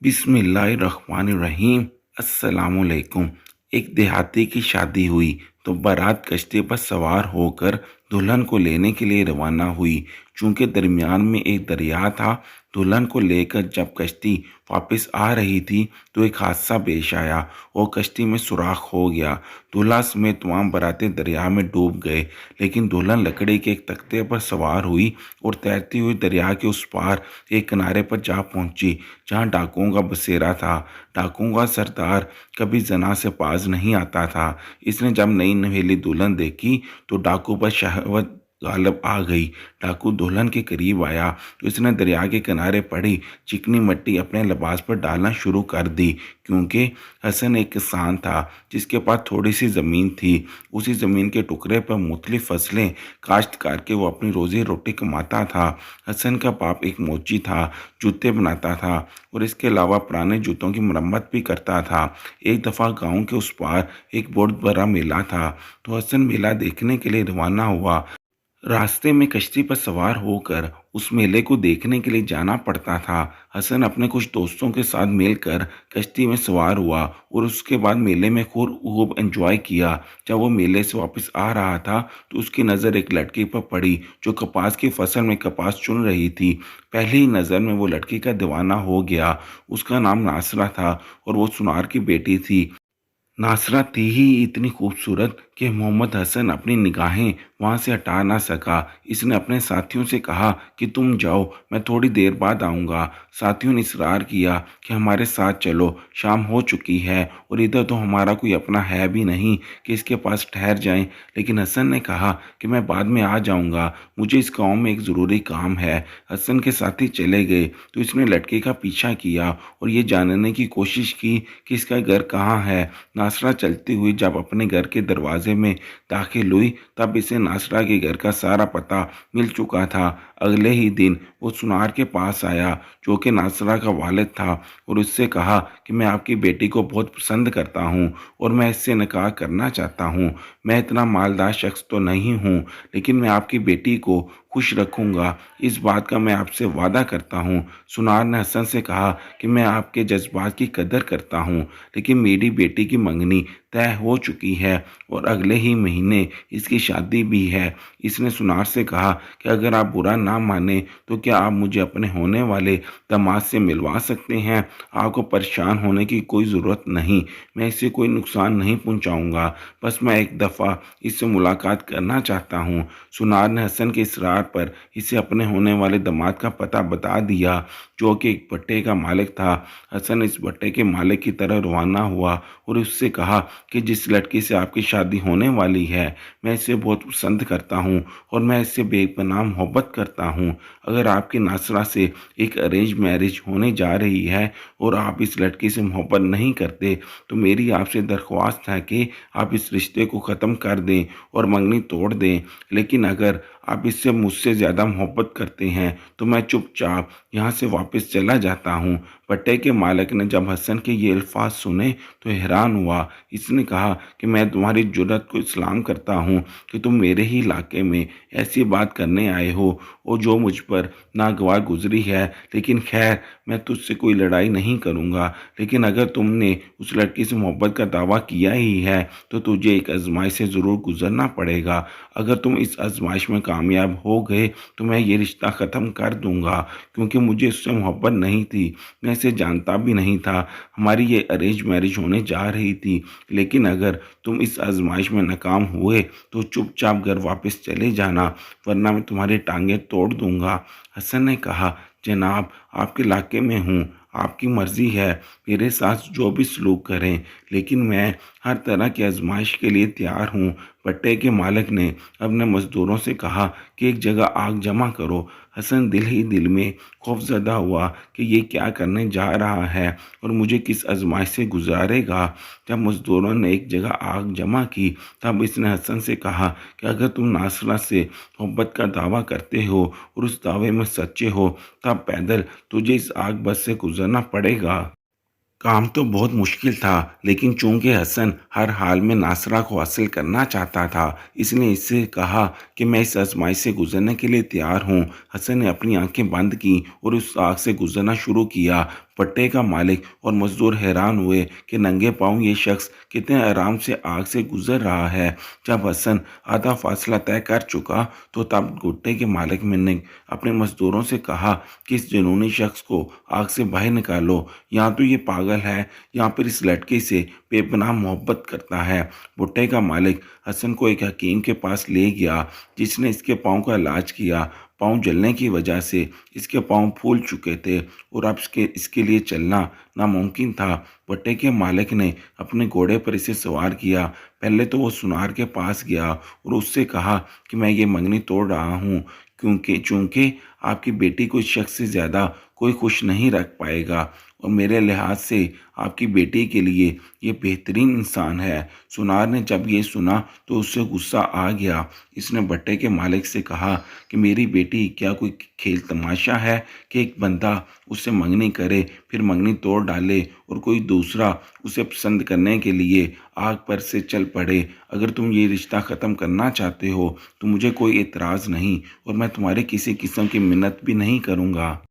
बिस्मिल्लाहिर्रहमानिर्रहीम। अस्सलाम वालेकुम। एक देहाती की शादी हुई तो बारात कश्ती पर सवार होकर दुल्हन को लेने के लिए रवाना हुई। चूंकि दरमियान में एक दरिया था, दुल्हन को लेकर जब कश्ती वापस आ रही थी तो एक हादसा पेश आया और कश्ती में सुराख हो गया। दूल्हा समेत तमाम बाराती दरिया में डूब गए, लेकिन दुल्हन लकड़ी के एक तख्ते पर सवार हुई और तैरती हुई दरिया के उस पार एक किनारे पर जा पहुंची जहां डाकुओं का बसेरा था। डाकुओं का सरदार कभी जना से पास नहीं आता था। इसने जब नई नवेली दुल्हन देखी तो डाकू पर शहवत गालब आ गई। डाकू दुल्हन के करीब आया तो इसने दरिया के किनारे पड़ी चिकनी मिट्टी अपने लिबास पर डालना शुरू कर दी, क्योंकि हसन एक किसान था जिसके पास थोड़ी सी ज़मीन थी। उसी ज़मीन के टुकड़े पर मुख्तलिफ फसलें काश्त करके वो अपनी रोज़ी रोटी कमाता था। हसन का बाप एक मोची था, जूते बनाता था और इसके अलावा पुराने जूतों की मरम्मत भी करता था। एक दफ़ा गांव के उस पार एक बहुत बड़ा मेला था, तो हसन मेला देखने के लिए रवाना हुआ। रास्ते में कश्ती पर सवार होकर उस मेले को देखने के लिए जाना पड़ता था। हसन अपने कुछ दोस्तों के साथ मिलकर कश्ती में सवार हुआ और उसके बाद मेले में खूब एंजॉय किया। जब वो मेले से वापस आ रहा था तो उसकी नज़र एक लड़की पर पड़ी जो कपास की फसल में कपास चुन रही थी। पहली ही नज़र में वो लड़की का दीवाना हो गया। उसका नाम नासरा था और वो सुनार की बेटी थी। नासरा थी ही इतनी खूबसूरत कि मोहम्मद हसन अपनी निगाहें वहां से हटा ना सका। इसने अपने साथियों से कहा कि तुम जाओ, मैं थोड़ी देर बाद आऊँगा। साथियों ने इसरार किया कि हमारे साथ चलो, शाम हो चुकी है और इधर तो हमारा कोई अपना है भी नहीं कि इसके पास ठहर जाएं। लेकिन हसन ने कहा कि मैं बाद में आ जाऊँगा, मुझे इस गाँव में एक ज़रूरी काम है। हसन के साथी चले गए तो इसने लड़के का पीछा किया और ये जानने की कोशिश की कि इसका घर कहाँ है। नासरा चलती हुई जब अपने घर के दरवाजे में दाखिल हुई तब इसे नासरा के घर का सारा पता मिल चुका था। अगले ही दिन वो सुनार के पास आया जो कि नासरा का वालिद था और उससे कहा कि मैं आपकी बेटी को बहुत पसंद करता हूँ और मैं इससे निकाह करना चाहता हूँ। मैं इतना मालदार शख्स तो नहीं हूँ, लेकिन मैं आपकी बेटी को खुश रखूँगा, इस बात का मैं आपसे वादा करता हूँ। सुनार ने हसन से कहा कि मैं आपके जज्बात की कदर करता हूँ, लेकिन मेरी बेटी की मंगनी तय हो चुकी है और अगले ही महीने इसकी शादी भी है। इसने सुनार से कहा कि अगर आप बुरा ना माने तो क्या आप मुझे अपने होने वाले दामाद से मिलवा सकते हैं। आपको परेशान होने की कोई ज़रूरत नहीं, मैं इससे कोई नुकसान नहीं पहुंचाऊंगा, बस मैं एक दफ़ा इससे मुलाकात करना चाहता हूँ। सुनार ने हसन के इसरार पर इसे अपने होने वाले दामाद का पता बता दिया जो कि एक भट्टे का मालिक था। हसन इस भट्टे के मालिक की तरह रवाना हुआ और उससे कहा कि जिस लड़की से आपकी शादी होने वाली है मैं इसे बहुत पसंद करता हूँ और मैं इससे बेपनाह मोहब्बत करता हूँ। अगर आपकी नासरा से एक अरेंज मैरिज होने जा रही है और आप इस लड़की से मोहब्बत नहीं करते तो मेरी आपसे दरख्वास्त है कि आप इस रिश्ते को ख़त्म कर दें और मंगनी तोड़ दें। लेकिन अगर आप इससे मुझसे ज़्यादा मोहब्बत करते हैं तो मैं चुपचाप यहाँ से वापस चला जाता हूँ। भट्टे के मालिक ने जब हसन के ये अल्फाज सुने तो हैरान हुआ। इसने कहा कि मैं तुम्हारी जुर्रत को सलाम करता हूँ कि तुम मेरे ही इलाके में ऐसी बात करने आए हो और जो मुझ पर नागवार गुजरी है। लेकिन खैर, मैं तुझसे कोई लड़ाई नहीं करूँगा, लेकिन अगर तुमने उस लड़की से मोहब्बत का दावा किया ही है तो तुझे एक आजमाइश से ज़रूर गुजरना पड़ेगा। अगर तुम इस आजमाइश में कामयाब हो गए तो मैं ये रिश्ता ख़त्म कर दूँगा, क्योंकि मुझे उससे मोहब्बत नहीं थी, मैं इसे जानता भी नहीं था। हमारी ये अरेंज मैरिज होने जा रही थी, लेकिन अगर तुम इस आजमाइश में नाकाम हुए तो चुपचाप घर वापस चले जाना, वरना मैं तुम्हारी टांगें तोड़ दूंगा। हसन ने कहा, जनाब आपके इलाके में हूँ, आपकी मर्ज़ी है, मेरे साथ जो भी सलूक करें, लेकिन मैं हर तरह की आजमाइश के लिए तैयार हूँ। भट्टे के मालिक ने अपने मज़दूरों से कहा कि एक जगह आग जमा करो। हसन दिल ही दिल में खौफजदा हुआ कि ये क्या करने जा रहा है और मुझे किस आजमाइश से गुजारेगा। जब मज़दूरों ने एक जगह आग जमा की तब इसने हसन से कहा कि अगर तुम नासरा से मोहब्बत का दावा करते हो और उस दावे में सच्चे हो तब पैदल तुझे इस आग बस से गुजरना पड़ेगा। काम तो बहुत मुश्किल था, लेकिन चूंकि हसन हर हाल में नासरा को हासिल करना चाहता था, इसने इससे कहा कि मैं इस आजमाइश से गुजरने के लिए तैयार हूँ। हसन ने अपनी आंखें बंद की और उस आग से गुजरना शुरू किया। भट्टे का मालिक और मजदूर हैरान हुए कि नंगे पांव ये शख्स कितने आराम से आग से गुजर रहा है। जब हसन आधा फासला तय कर चुका तो तब भुट्टे के मालिक ने अपने मजदूरों से कहा कि इस जुनूनी शख्स को आग से बाहर निकालो, या तो ये पागल है या फिर इस लड़के से बेपनाह मोहब्बत करता है। भुट्टे का मालिक हसन को एक हकीम के पास ले गया जिसने इसके पाँव का इलाज किया। पाँव जलने की वजह से इसके पाँव फूल चुके थे और अब इसके लिए चलना नामुमकिन था। भट्टे के मालिक ने अपने घोड़े पर इसे सवार किया। पहले तो वो सुनार के पास गया और उससे कहा कि मैं ये मंगनी तोड़ रहा हूँ क्योंकि चूंकि आपकी बेटी को इस शख्स से ज़्यादा कोई खुश नहीं रख पाएगा और मेरे लिहाज से आपकी बेटी के लिए ये बेहतरीन इंसान है। सुनार ने जब ये सुना तो उससे गुस्सा आ गया। इसने भट्टे के मालिक से कहा कि मेरी बेटी क्या कोई खेल तमाशा है कि एक बंदा उससे मंगनी करे फिर मंगनी तोड़ डाले और कोई दूसरा उसे पसंद करने के लिए आग पर से चल पड़े। अगर तुम ये रिश्ता ख़त्म करना चाहते हो तो मुझे कोई एतराज़ नहीं और मैं तुम्हारे किसी किस्म की मिन्नत भी नहीं करूँगा,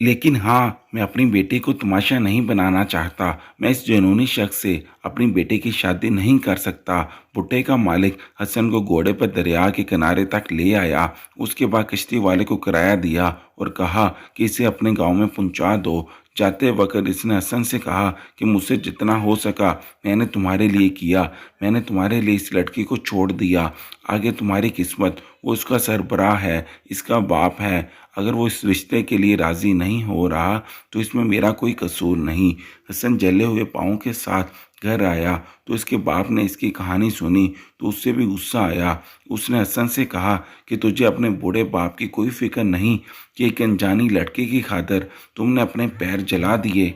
लेकिन हाँ, मैं अपनी बेटी को तमाशा नहीं बनाना चाहता। मैं इस जुनूनी शख्स से अपनी बेटी की शादी नहीं कर सकता। भुट्टे का मालिक हसन को घोड़े पर दरिया के किनारे तक ले आया। उसके बाद कश्ती वाले को किराया दिया और कहा कि इसे अपने गांव में पहुंचा दो। जाते वक्त इसने हसन से कहा कि मुझसे जितना हो सका मैंने तुम्हारे लिए किया। मैंने तुम्हारे लिए इस लड़की को छोड़ दिया। आगे तुम्हारी किस्मत, वो उसका सरबराह है, इसका बाप है। अगर वो इस रिश्ते के लिए राज़ी नहीं हो रहा तो इसमें मेरा कोई कसूर नहीं। हसन जले हुए पाँव के साथ घर आया तो इसके बाप ने इसकी कहानी सुनी तो उससे भी गुस्सा आया। उसने हसन से कहा कि तुझे अपने बूढ़े बाप की कोई फिक्र नहीं कि एक अनजानी लड़के की खातिर तुमने अपने पैर जला दिए।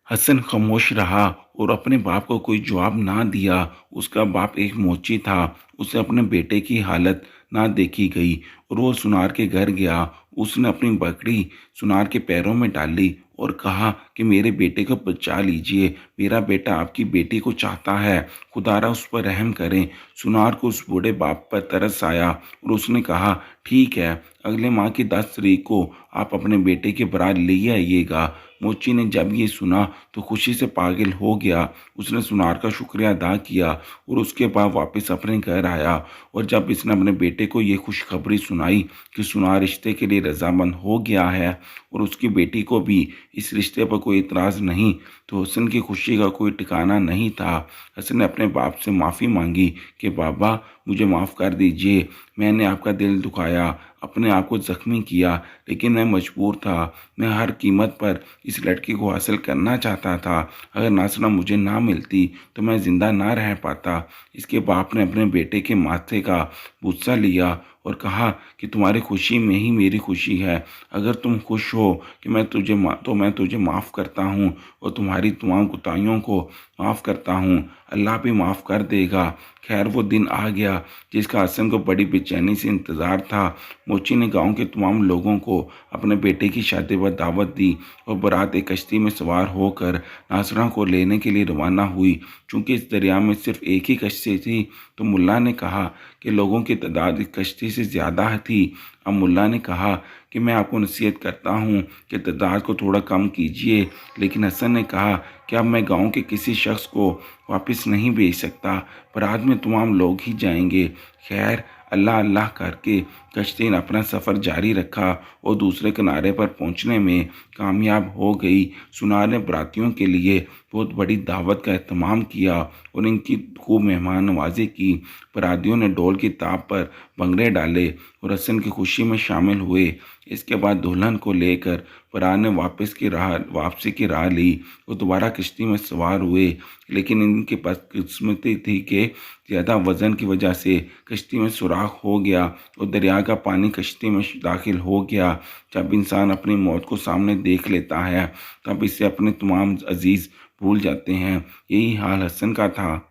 हसन खामोश रहा और अपने बाप को कोई जवाब ना दिया। उसका बाप एक मोची था। उसे अपने बेटे की हालत ना देखी गई और वो सुनार के घर गया। उसने अपनी बकरी सुनार के पैरों में डाली और कहा कि मेरे बेटे को बचा लीजिए, मेरा बेटा आपकी बेटी को चाहता है, खुदारा उस पर रहम करें। सुनार को उस बूढ़े बाप पर तरस आया और उसने कहा ठीक है, अगले माह की 10 तारीख को आप अपने बेटे के बारात ले आइएगा। मोची ने जब ये सुना तो खुशी से पागल हो गया। उसने सुनार का शुक्रिया अदा किया और उसके बाद वापस अपने घर आया और जब इसने अपने बेटे को ये खुशखबरी सुनाई कि सुनार रिश्ते के लिए रजामंद हो गया है और उसकी बेटी को भी इस रिश्ते पर कोई इतराज़ नहीं, तो हसन की खुशी का कोई ठिकाना नहीं था। हसन ने अपने बाप से माफ़ी मांगी कि बाबा मुझे माफ़ कर दीजिए, मैंने आपका दिल दुखाया, अपने आप को ज़ख्मी किया, लेकिन मैं मजबूर था। मैं हर कीमत पर इस लड़की को हासिल करना चाहता था। अगर नासरा मुझे ना मिलती तो मैं ज़िंदा ना रह पाता। इसके बाप ने अपने बेटे के माथे का बुस्सा लिया और कहा कि तुम्हारी खुशी में ही मेरी खुशी है। अगर तुम खुश हो कि मैं तुझे माफ़ करता हूँ और तुम्हारी तमाम कोताहियों को माफ़ करता हूँ, अल्लाह भी माफ़ कर देगा। खैर वो दिन आ गया जिसका हसन को बड़ी बेचैनी से इंतज़ार था। मोची ने गांव के तमाम लोगों को अपने बेटे की शादी पर दावत दी और बारात एक कश्ती में सवार होकर नासरा को लेने के लिए रवाना हुई। चूँकि इस दरिया में सिर्फ एक ही कश्ती थी तो मुल्ला ने कहा कि लोगों की तादाद इस कश्ती से ज़्यादा थी। अब मुल्ला ने कहा कि मैं आपको नसीहत करता हूँ कि तादाद को थोड़ा कम कीजिए, लेकिन हसन ने कहा कि अब मैं गांव के किसी शख्स को वापस नहीं भेज सकता, बारात में तमाम लोग ही जाएंगे। खैर अल्लाह अल्लाह करके कश्ती ने अपना सफ़र जारी रखा और दूसरे किनारे पर पहुंचने में कामयाब हो गई। सुनार ने बरातियों के लिए बहुत बड़ी दावत का एहतमाम किया और इनकी खूब मेहमान नवाजी की। बरातियों ने ढोल की ताप पर भंगड़े डाले और हसन की खुशी में शामिल हुए। इसके बाद दुल्हन को लेकर बारात ने वापसी की राह ली। वो दोबारा किश्ती में सवार हुए, लेकिन इनके पास किस्मती थी कि ज़्यादा वज़न की वजह से कश्ती में सुराख हो गया और दरिया का पानी कश्ती में दाखिल हो गया। जब इंसान अपनी मौत को सामने देख लेता है तब इसे अपने तमाम अजीज़ भूल जाते हैं। यही हाल हसन का था।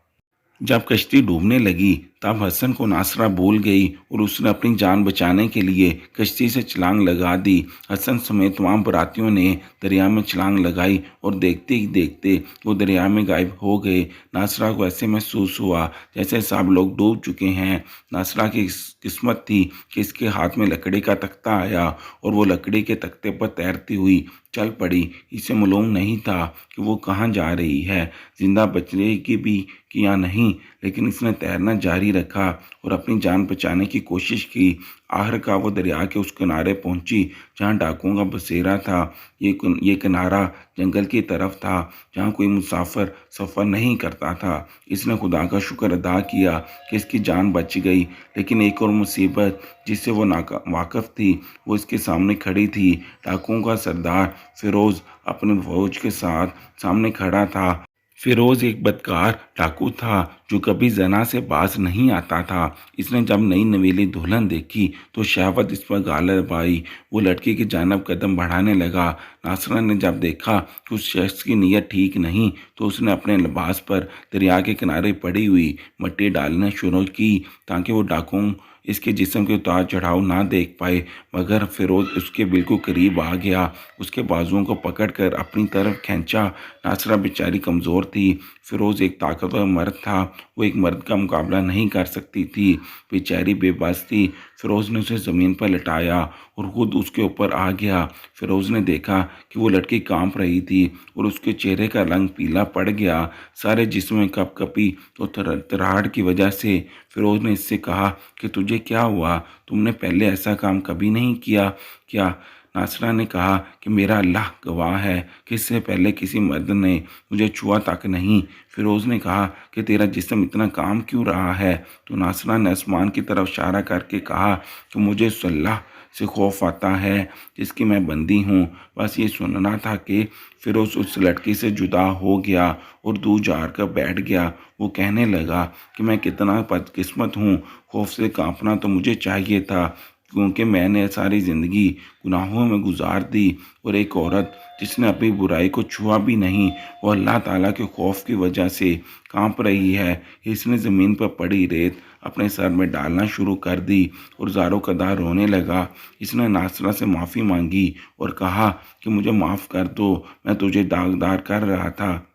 जब कश्ती डूबने लगी तब हसन को नासरा भूल गई और उसने अपनी जान बचाने के लिए कश्ती से छलांग लगा दी। हसन समेत तमाम बरातियों ने दरिया में छलांग लगाई और देखते ही देखते वो दरिया में गायब हो गए। नासरा को ऐसे महसूस हुआ जैसे सब लोग डूब चुके हैं। नासरा की किस्मत थी कि इसके हाथ में लकड़ी का तख्ता आया और वो लकड़ी के तख्ते पर तैरती हुई चल पड़ी। इसे मालूम नहीं था कि वो कहाँ जा रही है, जिंदा बचने की या नहीं, लेकिन इसने तैरना जारी रखा और अपनी जान बचाने की कोशिश की। आखिरकार वो दरिया के उस किनारे पहुंची जहाँ डाकुओं का बसेरा था। ये किनारा जंगल की तरफ था जहाँ कोई मुसाफिर सफ़र नहीं करता था। इसने खुदा का शुक्र अदा किया कि इसकी जान बच गई, लेकिन एक और मुसीबत जिससे वो वाकिफ थी वो इसके सामने खड़ी थी। डाकुओं का सरदार फिरोज़ अपने फौज के साथ सामने खड़ा था। फिरोज़ एक बदकार डाकू था जो कभी जना से बाज नहीं आता था। इसने जब नई नवेली दुल्हन देखी तो शहवत इस पर गालिब आई। वो लड़की की जानब कदम बढ़ाने लगा। नासरा ने जब देखा कि उस शख्स की नीयत ठीक नहीं तो उसने अपने लिबास पर दरिया के किनारे पड़ी हुई मिट्टी डालना शुरू की ताकि वो डाकुओं इसके जिस्म के उतार चढ़ाव ना देख पाए। मगर फिरोज़ उसके बिल्कुल करीब आ गया, उसके बाजुओं को पकड़कर अपनी तरफ खींचा। नासरा बेचारी कमज़ोर थी। फिरोज़ एक ताकतवर मर्द था, वो एक मर्द का मुकाबला नहीं कर सकती थी। बेचारी बेबस थी। फिरोज़ ने उसे ज़मीन पर लटाया और ख़ुद उसके ऊपर आ गया। फिरोज़ ने देखा कि वो लड़की कांप रही थी और उसके चेहरे का रंग पीला पड़ गया। सारे जिस्म में कपकपी तो तराहट की वजह से। फिरोज़ ने इससे कहा कि तुझे क्या हुआ, तुमने पहले ऐसा काम कभी नहीं किया क्या? नासरा ने कहा कि मेरा अल्लाह गवाह है कि इससे पहले किसी मर्द ने मुझे छुआ तक नहीं। फिरोज़ ने कहा कि तेरा जिस्म इतना काम क्यों रहा है? तो नासरा ने आसमान की तरफ इशारा करके कहा कि मुझे उस अल्लाह से खौफ आता है जिसकी मैं बंदी हूँ। बस ये सुनना था कि फिरोज़ उस लड़की से जुदा हो गया और दूर जाकर बैठ गया। वो कहने लगा कि मैं कितना बदकिस्मत हूँ, खौफ से कांपना तो मुझे चाहिए था क्योंकि मैंने सारी ज़िंदगी गुनाहों में गुजार दी और एक औरत जिसने अपनी बुराई को छुआ भी नहीं वो अल्लाह ताला के खौफ की वजह से कांप रही है। इसने ज़मीन पर पड़ी रेत अपने सर में डालना शुरू कर दी और ज़ारो कदार रोने लगा। इसने नासरा से माफ़ी मांगी और कहा कि मुझे माफ़ कर दो, मैं तुझे दागदार कर रहा था,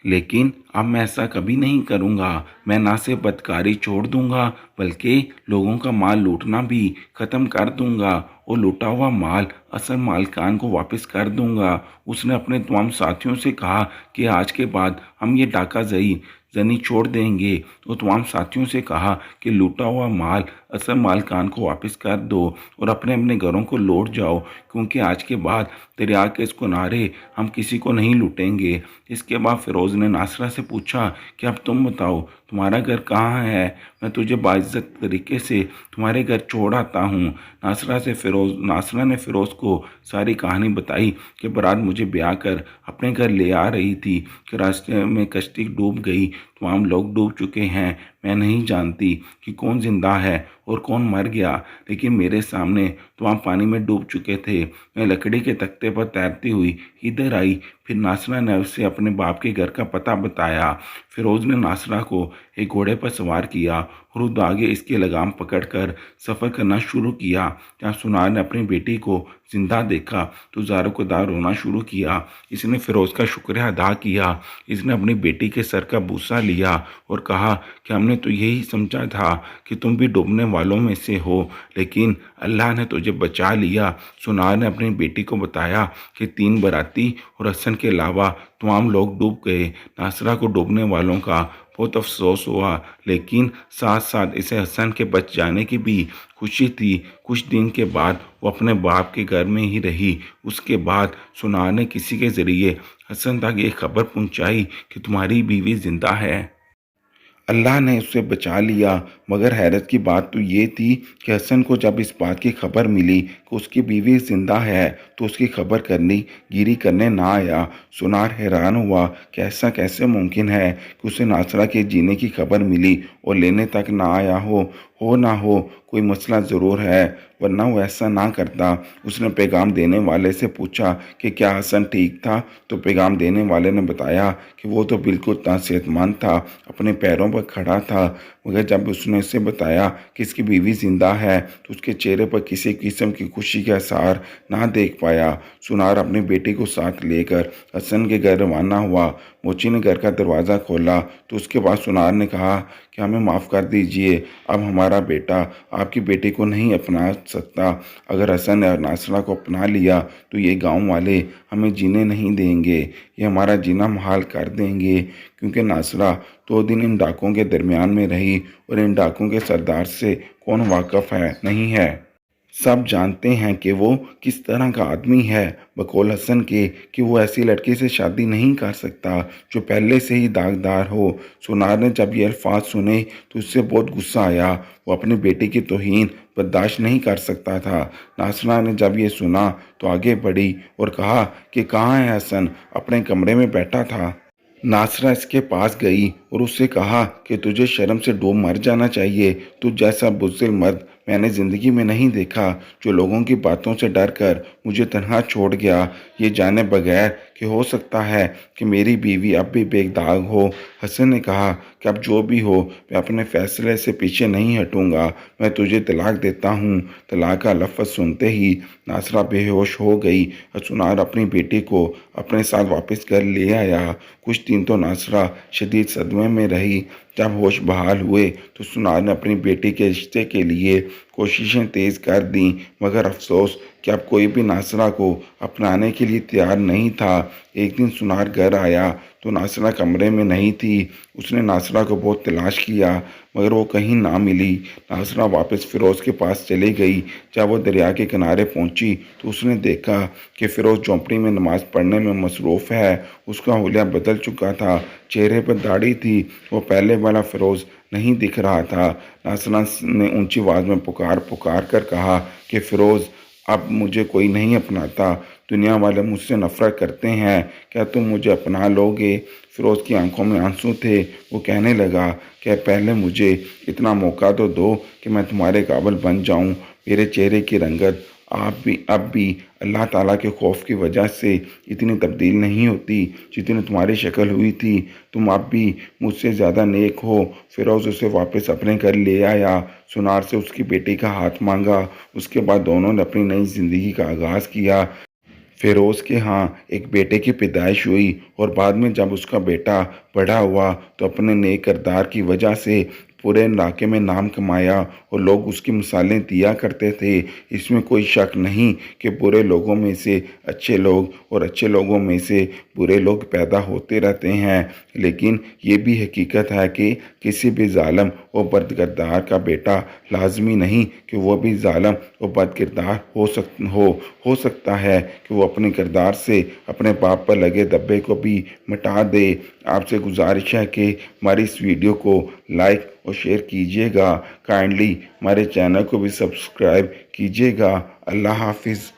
लेकिन अब मैं ऐसा कभी नहीं करूँगा। मैं ना सिर्फ बदकारी छोड़ दूँगा बल्कि लोगों का माल लूटना भी ख़त्म कर दूँगा और लूटा हुआ माल असल मालिकान को वापस कर दूँगा। उसने अपने तमाम साथियों से कहा कि आज के बाद हम ये डाका जनी छोड़ देंगे। तो तमाम साथियों से कहा कि लूटा हुआ माल असल मालिकान को वापस कर दो और अपने अपने घरों को लौट जाओ, क्योंकि आज के बाद दरिया के इस किनारे हम किसी को नहीं लूटेंगे। इसके बाद फिरोज़ ने नासरा से पूछा कि अब तुम बताओ तुम्हारा घर कहाँ है, मैं तुझे बाइज्जत तरीके से तुम्हारे घर छोड़ आता हूँ। नासरा ने फिरोज़ को सारी कहानी बताई कि बारात मुझे ब्याह कर अपने घर ले आ रही थी कि रास्ते में कश्ती डूब गई, तमाम लोग डूब चुके हैं। मैं नहीं जानती कि कौन जिंदा है और कौन मर गया, लेकिन मेरे सामने तमाम पानी में डूब चुके थे। मैं लकड़ी के तख्ते पर तैरती हुई इधर आई। फिर नासरा ने उसे अपने बाप के घर का पता बताया। फिरोज़ ने नासरा को एक घोड़े पर सवार किया और खुद आगे इसकी लगाम पकड़कर सफ़र करना शुरू किया। जब सुनार ने अपनी बेटी को जिंदा देखा तो ज़ारो-कदार रोना शुरू किया। इसने फिरोज़ का शुक्रिया अदा किया। इसने अपनी बेटी के सर का बूसा लिया और कहा कि हमने तो यही समझा था कि तुम भी डूबने वालों में से हो, लेकिन अल्लाह ने तुझे बचा लिया। सुनार ने अपनी बेटी को बताया कि 3 बाराती और हसन के अलावा तमाम लोग डूब गए। नासरा को डूबने वालों का बहुत अफसोस हुआ, लेकिन साथ साथ इसे हसन के बच जाने की भी खुशी थी। कुछ दिन के बाद वो अपने बाप के घर में ही रही। उसके बाद सुनार ने किसी के ज़रिए हसन तक ये खबर पहुंचाई कि तुम्हारी बीवी ज़िंदा है। अल्लाह ने उसे बचा लिया। मगर हैरत की बात तो ये थी कि हसन को जब इस बात की खबर मिली कि उसकी बीवी जिंदा है तो उसकी खबर गिरी करने ना आया। सुनार हैरान हुआ कि ऐसा कैसे मुमकिन है कि उसे नासरा के जीने की खबर मिली और लेने तक ना आया हो। ہو نہ ہو کوئی مسئلہ ضرور ہے، ورنہ وہ ایسا نہ کرتا۔ اس نے پیغام دینے والے سے پوچھا کہ کیا حسن ٹھیک تھا؟ تو پیغام دینے والے نے بتایا کہ وہ تو بالکل صحت مند تھا، اپنے پیروں پر کھڑا تھا، مگر جب اس نے اسے بتایا کہ اس کی بیوی زندہ ہے تو اس کے چہرے پر کسی قسم کی خوشی کے آثار نہ دیکھ پایا۔ سنار اپنی بیٹی کو ساتھ لے کر حسن کے گھر روانہ ہوا۔ موچی نے گھر کا دروازہ کھولا تو اس کے بعد سنار نے کہا کہ ہمیں معاف کر دیجئے، اب ہمارا بیٹا آپ کی بیٹی کو نہیں اپنا سکتا۔ اگر حسن اور ناصرہ کو اپنا لیا تو یہ گاؤں والے ہمیں جینے نہیں دیں گے، یہ ہمارا جینا محال کر دیں گے، کیونکہ ناصرہ 2 دن ان ڈاکوں کے درمیان میں رہی اور ان ڈاکوں کے سردار سے کون واقف ہے نہیں ہے؟ سب جانتے ہیں کہ وہ کس طرح کا آدمی ہے، بقول حسن کے کہ وہ ایسی لڑکی سے شادی نہیں کر سکتا جو پہلے سے ہی داغدار ہو۔ سنار نے جب یہ الفاظ سنے تو اس سے بہت غصہ آیا، وہ اپنی بیٹی کی توہین برداشت نہیں کر سکتا تھا۔ ناصرہ نے جب یہ سنا تو آگے بڑھی اور کہا کہ کہاں ہے حسن؟ اپنے کمرے میں بیٹھا تھا۔ ناصرہ اس کے پاس گئی اور اس سے کہا کہ تجھے شرم سے ڈوب مر جانا چاہیے، تجھ جیسا بزدل مرد میں نے زندگی میں نہیں دیکھا، جو لوگوں کی باتوں سے ڈر کر مجھے تنہا چھوڑ گیا، یہ جانے بغیر کہ ہو سکتا ہے کہ میری بیوی اب بھی بے داغ ہو۔ حسن نے کہا کہ اب جو بھی ہو میں اپنے فیصلے سے پیچھے نہیں ہٹوں گا، میں تجھے طلاق دیتا ہوں۔ طلاق کا لفظ سنتے ہی ناصرہ بے ہوش ہو گئی۔ سنار اپنی بیٹی کو اپنے ساتھ واپس گھر لے آیا۔ کچھ دن تو ناصرہ شدید صدمے میں رہی۔ جب ہوش بحال ہوئے تو سنار نے اپنی بیٹی کے رشتے کے لیے کوششیں تیز کر دیں، مگر افسوس کہ اب کوئی بھی ناصرہ کو اپنانے کے لیے تیار نہیں تھا۔ ایک دن سنار گھر آیا تو ناصرہ کمرے میں نہیں تھی۔ اس نے ناصرہ کو بہت تلاش کیا مگر وہ کہیں نہ ملی۔ ناصرہ واپس فیروز کے پاس چلی گئی۔ جب وہ دریا کے کنارے پہنچی تو اس نے دیکھا کہ فیروز جھونپڑی میں نماز پڑھنے میں مصروف ہے۔ اس کا حلیہ بدل چکا تھا، چہرے پر داڑھی تھی، وہ پہلے والا فیروز نہیں دکھ رہا تھا۔ ناصرہ نے اونچی آواز میں پکار کر کہا کہ فیروز، اب مجھے کوئی نہیں اپناتا، دنیا والے مجھ سے نفرت کرتے ہیں، کیا تم مجھے اپنا لو گے؟ فیروز کی آنکھوں میں آنسو تھے۔ وہ کہنے لگا کہ پہلے مجھے اتنا موقع تو دو کہ میں تمہارے قابل بن جاؤں۔ میرے چہرے کی رنگت اب بھی اللہ تعالیٰ کے خوف کی وجہ سے اتنی تبدیل نہیں ہوتی جتنی تمہاری شکل ہوئی تھی، تم اب بھی مجھ سے زیادہ نیک ہو۔ فیروز اسے واپس اپنے گھر لے آیا، سنار سے اس کی بیٹی کا ہاتھ مانگا، اس کے بعد دونوں نے اپنی نئی زندگی کا آغاز کیا۔ فیروز کے ہاں ایک بیٹے کی پیدائش ہوئی اور بعد میں جب اس کا بیٹا بڑا ہوا تو اپنے نیک کردار کی وجہ سے پورے علاقے میں نام کمایا اور لوگ اس کی مثالیں دیا کرتے تھے۔ اس میں کوئی شک نہیں کہ برے لوگوں میں سے اچھے لوگ اور اچھے لوگوں میں سے برے لوگ پیدا ہوتے رہتے ہیں، لیکن یہ بھی حقیقت ہے کہ کسی بھی ظالم اور بد کردار کا بیٹا لازمی نہیں کہ وہ بھی ظالم اور بد کردار ہو سکتا ہے کہ وہ اپنے کردار سے اپنے باپ پر لگے دبے کو بھی مٹا دے۔ آپ سے گزارش ہے کہ ہماری اس ویڈیو کو لائک اور شیئر کیجیے گا، کائنڈلی ہمارے چینل کو بھی سبسکرائب کیجیے گا۔ اللہ حافظ۔